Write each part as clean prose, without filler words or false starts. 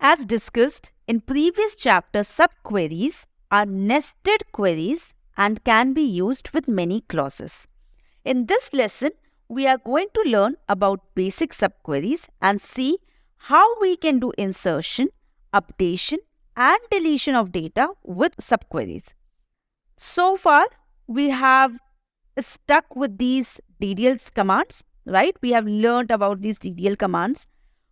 As discussed in previous chapter, subqueries are nested queries and can be used with many clauses. In this lesson, we are going to learn about basic subqueries and see how we can do insertion, updation, and deletion of data with subqueries. So far, we have stuck with these DDL commands, right? We have learned about these DDL commands.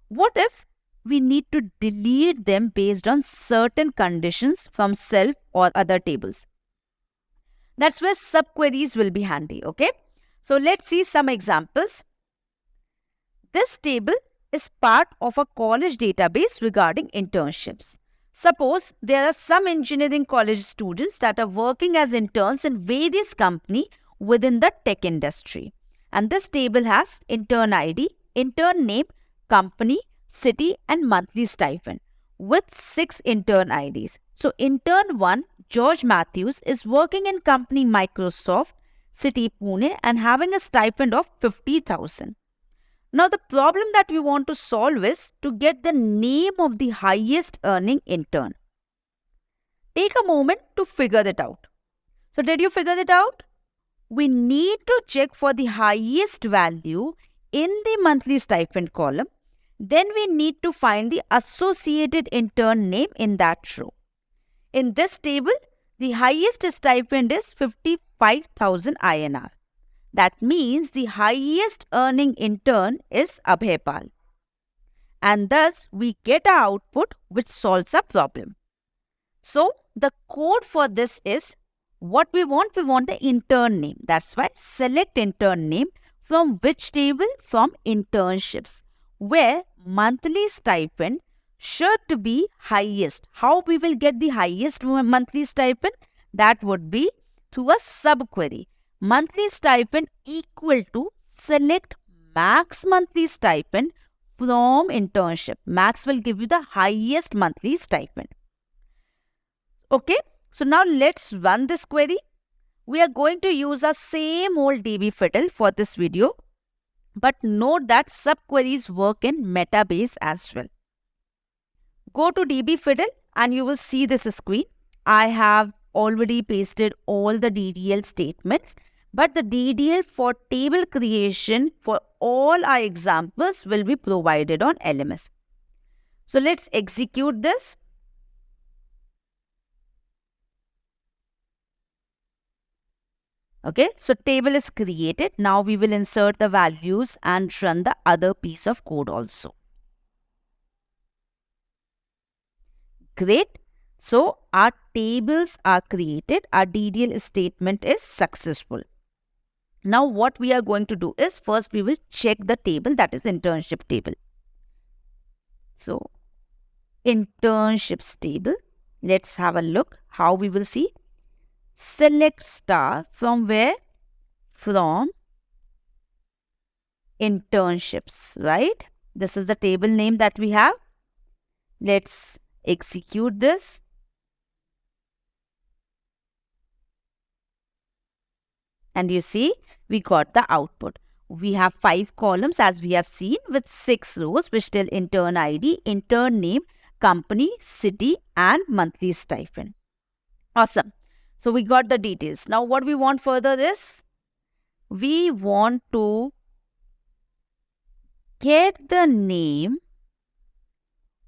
What if we need to delete them based on certain conditions from self or other tables? That's where subqueries will be handy, okay? So let's see some examples. This table is part of a college database regarding internships. Suppose there are some engineering college students that are working as interns in various companies within the tech industry. And this table has intern ID, intern name, company, city, and monthly stipend with 6 intern IDs. So intern 1, George Matthews, is working in company Microsoft, city Pune, and having a stipend of 50,000. Now the problem that we want to solve is to get the name of the highest earning intern. Take a moment to figure it out. So did you figure it out? We need to check for the highest value in the monthly stipend column. Then we need to find the associated intern name in that row. In this table, the highest stipend is 55,000 INR. That means the highest earning intern is Abhaypal. And thus, we get an output which solves our problem. So, the code for this is what we want the intern name. That's why select intern name from which table? From internships, where monthly stipend should be highest. How we will get the highest monthly stipend? That would be through a subquery. Monthly stipend equal to select max monthly stipend from internship. Max will give you the highest monthly stipend. Okay, so now let's run this query. We are going to use our same old dbfiddle for this video. But note that subqueries work in Metabase as well. Go to dbfiddle and you will see this screen. I have already pasted all the DDL statements, but the DDL for table creation for all our examples will be provided on LMS. So let's execute this. Okay, so table is created. Now we will insert the values and run the other piece of code also. Great. So our tables are created. Our DDL statement is successful. Now what we are going to do is first we will check the table, that is internship table. So internships table. Let's have a look how we will see. Select star from where? From internships, right? This is the table name that we have. Let's execute this. And you see, we got the output. We have 5 columns as we have seen with 6 rows which tell intern ID, intern name, company, city, and monthly stipend. Awesome. So we got the details. Now what we want further is, we want to get the name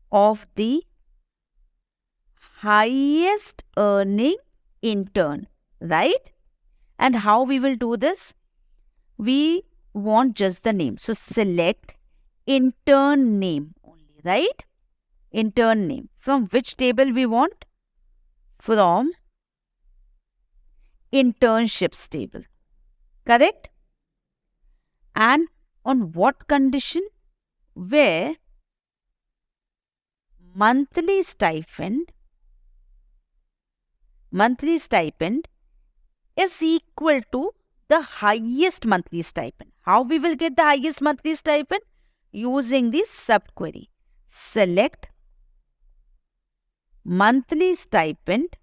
of the highest earning intern, right? And how we will do this? We want just the name. So select intern name only, right? Intern name. From which table we want? From internships table. Correct? And on what condition? Where monthly stipend is equal to the highest monthly stipend. How we will get the highest monthly stipend? Using the subquery. Select monthly stipend,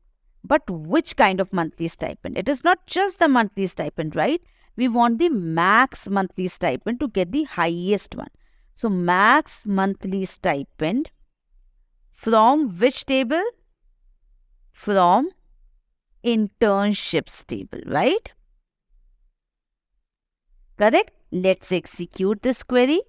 but which kind of monthly stipend? It is not just the monthly stipend, right? We want the max monthly stipend to get the highest one. So max monthly stipend From which table? From internships table, right? Correct? Let's execute this query.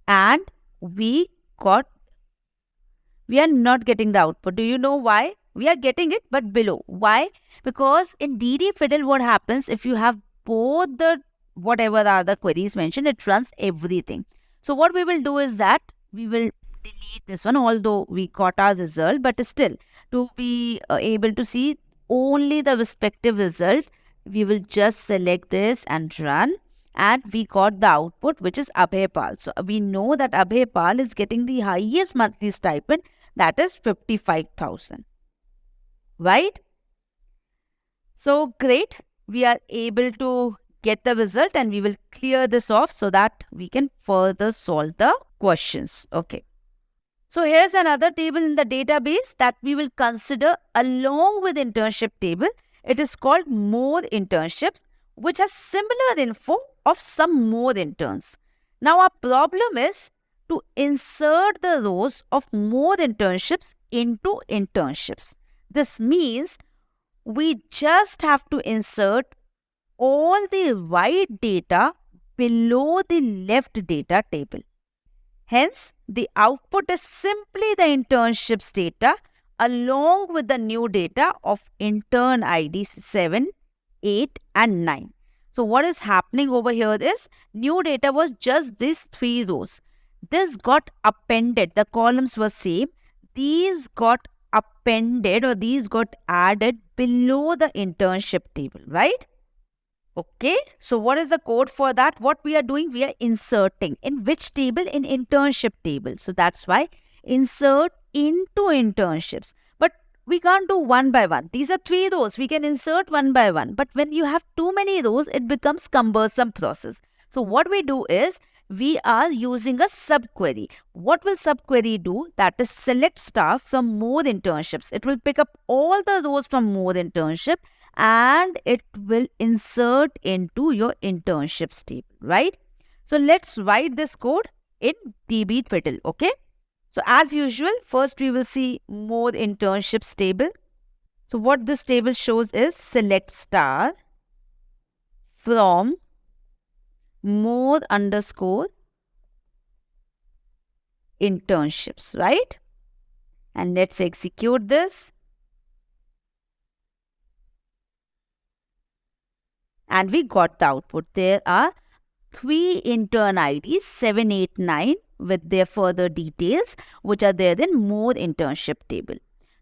And we are not getting the output. Do you know why? We are getting it, but below. Why? Because in DD Fiddle, what happens if you have both the whatever are the queries mentioned, it runs everything. So what we will do is that we will delete this one, although we got our result, but still to be able to see only the respective results, we will just select this and run. And we got the output, which is Abhay Pal. So we know that Abhay Pal is getting the highest monthly stipend, that is 55,000. Right? So great. We are able to get the result and we will clear this off so that we can further solve the questions. Okay. So here's another table in the database that we will consider along with internship table. It is called more internships, which has similar info of some more interns. Now our problem is to insert the rows of more internships into internships. This means we just have to insert all the right data below the left data table. Hence, the output is simply the internships data along with the new data of intern ID 7, 8 and 9. So what is happening over here is new data was just these 3 rows. This got appended. The columns were same. These got appended or these got added below the internship table, right? Okay, so what is the code for that? What we are doing, we are inserting. In which table? In internship table. So that's why insert into internships. But we can't do one by one. These are 3 rows. We can insert one by one. But when you have too many rows, it becomes cumbersome process. So what we do is, we are using a subquery. What will subquery do? That is select star from more internships. It will pick up all the rows from more internship and it will insert into your internships table, right? So let's write this code in DB Fiddle, okay? So as usual, first we will see more internships table. So what this table shows is select star from more underscore internships, right? And let's execute this. And we got the output. There are 3 intern IDs, 7, 8, 9 with their further details, which are there in more internship table.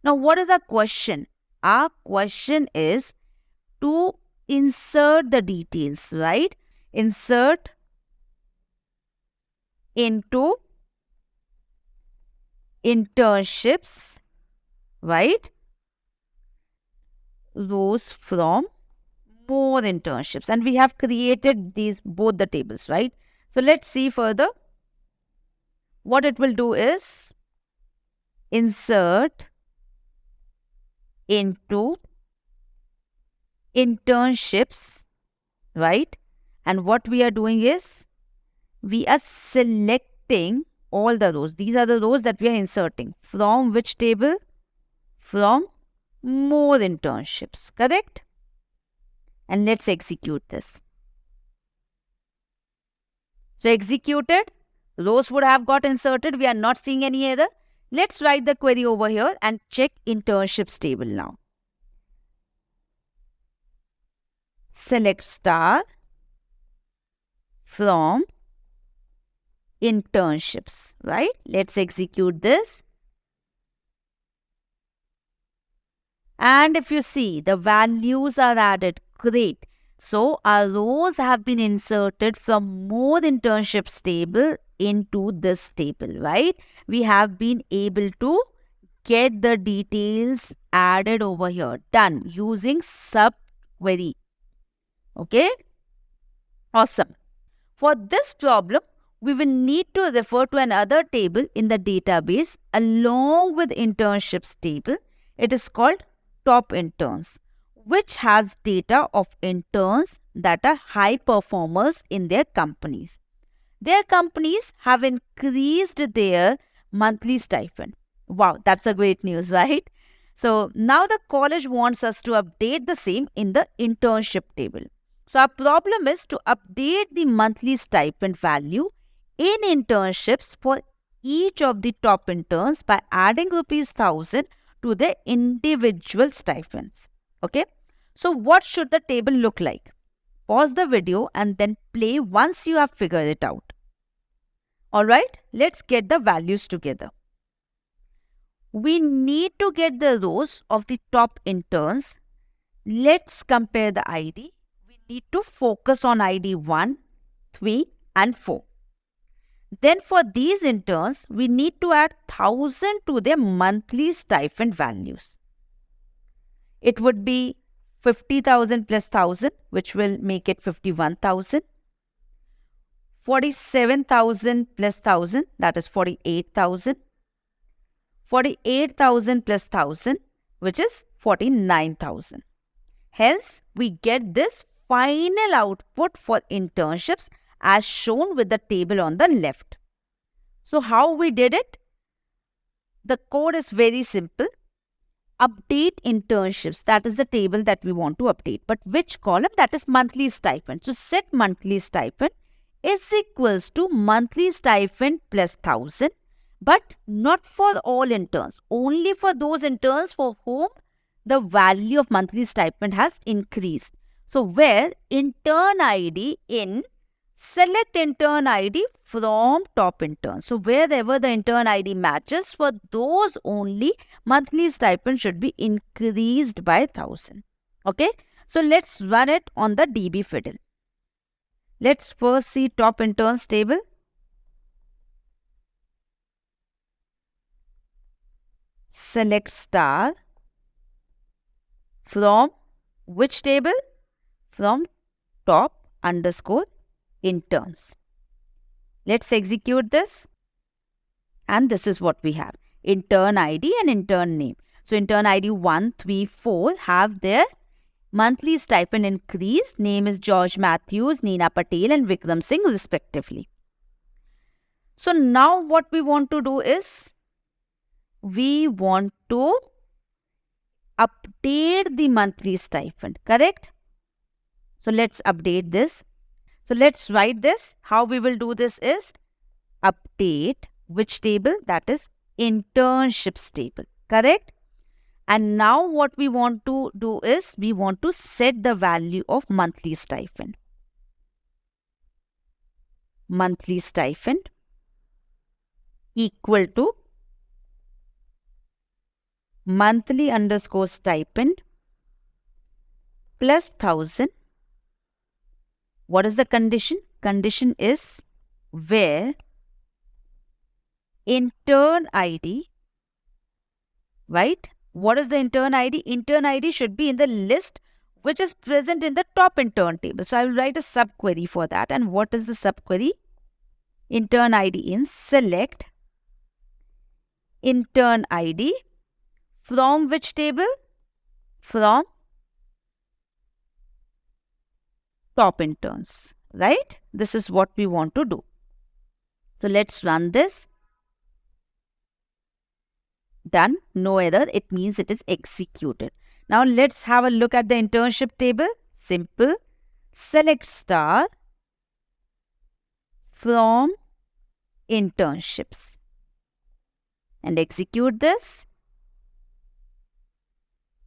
Now, what is our question? Our question is to insert the details, right? Insert into internships, right? Rows from more internships. And we have created these both the tables, right? So let's see further. What it will do is insert into internships, right? And what we are doing is we are selecting all the rows. These are the rows that we are inserting. From which table? From more internships, correct? And let's execute this. So executed, rows would have got inserted. We are not seeing any error. Let's write the query over here and check internships table now. Select star from internships, right? Let's execute this. And if you see, the values are added. Great. So our rows have been inserted from more internships table into this table, right? We have been able to get the details added over here. Done using subquery. Okay? Awesome. For this problem, we will need to refer to another table in the database along with internships table. It is called top interns, which has data of interns that are high performers in their companies. their companies have increased their monthly stipend. Wow, that's a great news, right? So now the college wants us to update the same in the internship table. So our problem is to update the monthly stipend value in internships for each of the top interns by adding rupees 1000 to their individual stipends. Okay? So what should the table look like? Pause the video and then play once you have figured it out. Alright, let's get the values together. We need to get the rows of the top interns. Let's compare the ID. We need to focus on ID 1, 3 and 4. Then for these interns, we need to add 1000 to their monthly stipend values. It would be 50,000 plus 1000, which will make it 51,000. 47,000 plus 1000, that is 48,000. 48,000 plus 1000, which is 49,000. Hence, we get this final output for internships as shown with the table on the left. So how we did it? The code is very simple. Update internships, that is the table that we want to update. But which column? That is monthly stipend. So set monthly stipend is equals to monthly stipend plus 1000, but not for all interns, only for those interns for whom the value of monthly stipend has increased. So where intern ID in, select intern ID from top interns. So wherever the intern ID matches, for those only monthly stipend should be increased by 1000. Okay, so let's run it on the DB Fiddle. Let's first see top interns table. Select star from which table? From top underscore interns. Let's execute this. And this is what we have. Intern ID and intern name. So intern ID 1, 3, 4 have their monthly stipend increase. Name is George Matthews, Neena Patel and Vikram Singh respectively. So now what we want to do is, we want to update the monthly stipend, correct? So let's update this. So let's write this. How we will do this is update which table? That is internships table, correct? And now what we want to do is, we want to set the value of monthly stipend. Monthly stipend equal to monthly underscore stipend plus 1000. What is the condition? Condition is where intern ID, right? What is the intern ID? Intern ID should be in the list which is present in the top intern table. So I will write a subquery for that. And what is the subquery? Intern ID in select intern ID from which table? From top interns, right? This is what we want to do. So let's run this. Done. No error. It means it is executed. Now let's have a look at the internship table. Simple. Select star from internships and execute this.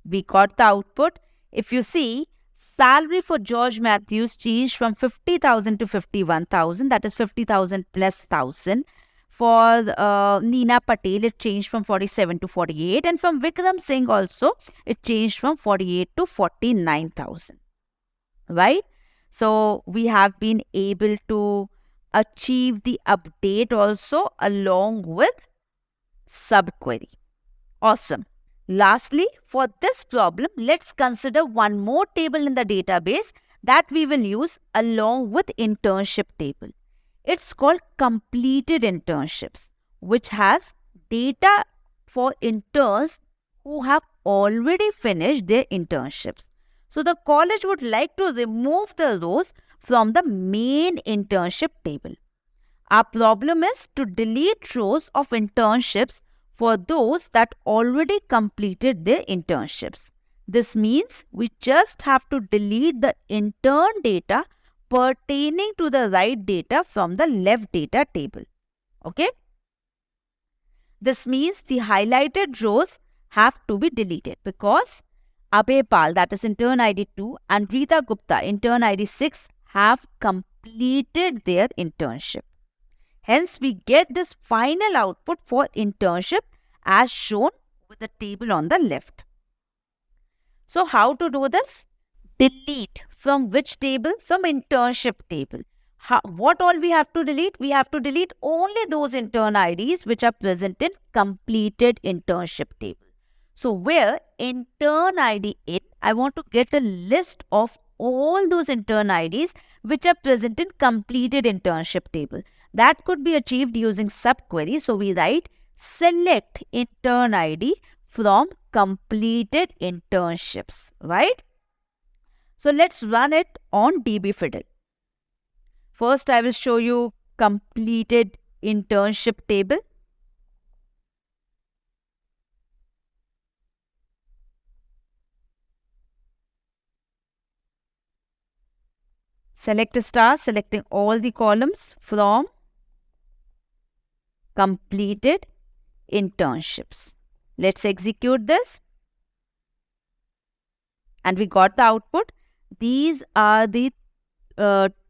We got the output. If you see, salary for George Matthews changed from 50,000 to 51,000. That is 50,000 plus 1,000. For Neena Patel, it changed from 47 to 48. And from Vikram Singh also, it changed from 48 to 49,000. Right? So, we have been able to achieve the update also along with subquery. Awesome. Lastly, for this problem, let's consider one more table in the database that we will use along with internship table. It's called completed internships, which has data for interns who have already finished their internships. So the college would like to remove the rows from the main internship table. Our problem is to delete rows of internships for those that already completed their internships. This means we just have to delete the intern data pertaining to the right data from the left data table. Okay? This means the highlighted rows have to be deleted because Abhay Pal, that is intern ID 2, and Rita Gupta, intern ID 6, have completed their internship. Hence, we get this final output for internship as shown with the table on the left. So, how to do this? Delete from which table? From internship table. What all we have to delete? We have to delete only those intern IDs which are present in completed internship table. So, where intern ID in, I want to get a list of all those intern IDs which are present in completed internship table. That could be achieved using subquery. So, we write select intern ID from completed internships, right? So, let's run it on dbfiddle. First, I will show you completed internship table. Select a star, selecting all the columns from completed internships. Let's execute this. And we got the output. These are the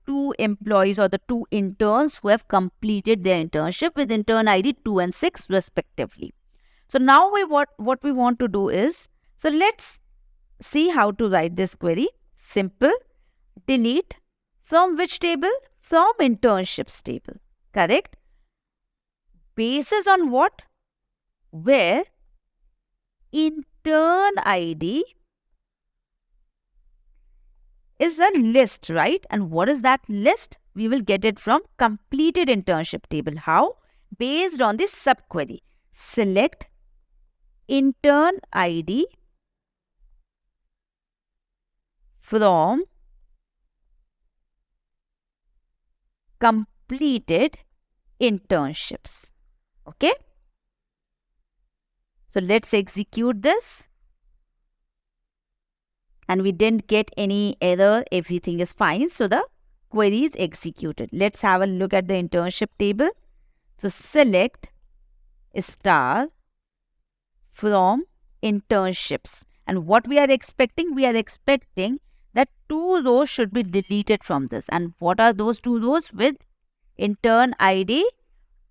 two employees or the two interns who have completed their internship with intern ID 2 and 6 respectively. So now what we want to do is, so let's see how to write this query. Simple. Delete from which table? From internships table. Correct? Basis on what? Where intern ID is a list, right? And what is that list? We will get it from completed internship table. How? Based on the subquery. Select intern ID from completed internships. Okay? So let's execute this. And we didn't get any error. Everything is fine. So the query is executed. Let's have a look at the internship table. So select star from internships. And what we are expecting? We are expecting that 2 rows should be deleted from this. And what are those 2 rows? With intern ID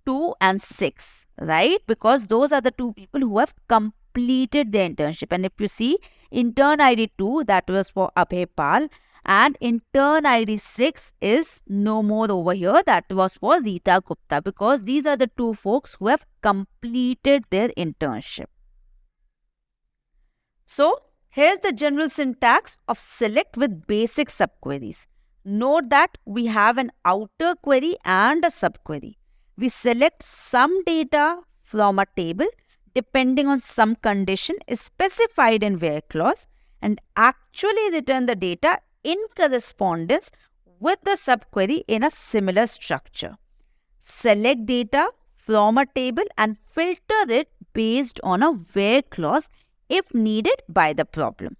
2 and 6, right? Because those are the 2 people who have completed their internship. And if you see, intern ID 2, that was for Abhay Pal, and intern ID 6 is no more over here, that was for Rita Gupta, because these are the 2 folks who have completed their internship. So, here's the general syntax of select with basic subqueries. Note that we have an outer query and a subquery. We select some data from a table depending on some condition is specified in where clause and actually return the data in correspondence with the subquery in a similar structure. Select data from a table and filter it based on a where clause if needed by the problem.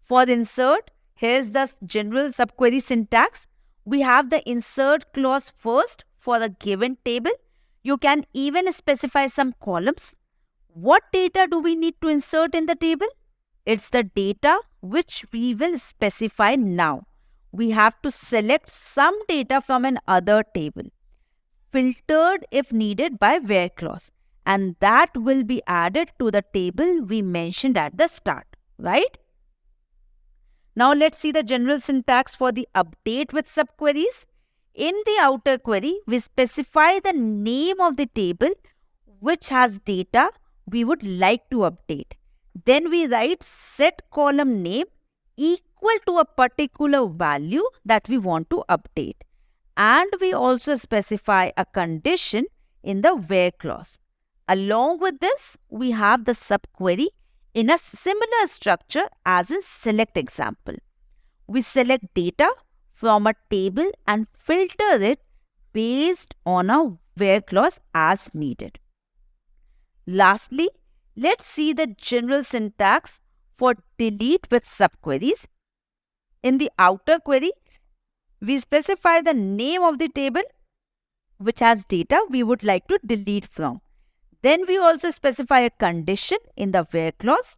For insert, here's the general subquery syntax. We have the insert clause first for a given table. You can even specify some columns. What data do we need to insert in the table? It's the data which we will specify now. We have to select some data from an other table, filtered if needed by where clause, and that will be added to the table we mentioned at the start, right? Now let's see the general syntax for the update with subqueries. In the outer query, we specify the name of the table which has data we would like to update. Then we write set column name equal to a particular value that we want to update. And we also specify a condition in the where clause. Along with this, we have the subquery in a similar structure as in select example. We select data from a table and filter it based on a where clause as needed. Lastly, let's see the general syntax for delete with subqueries. In the outer query, we specify the name of the table which has data we would like to delete from. Then we also specify a condition in the where clause.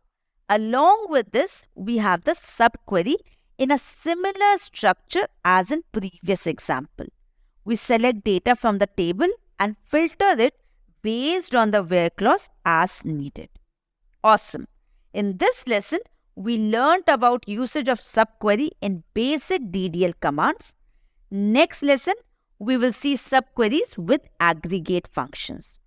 Along with this, we have the subquery in a similar structure as in previous example. We select data from the table and filter it based on the where clause as needed. Awesome. In this lesson, we learnt about usage of subquery in basic DDL commands. Next lesson, we will see subqueries with aggregate functions.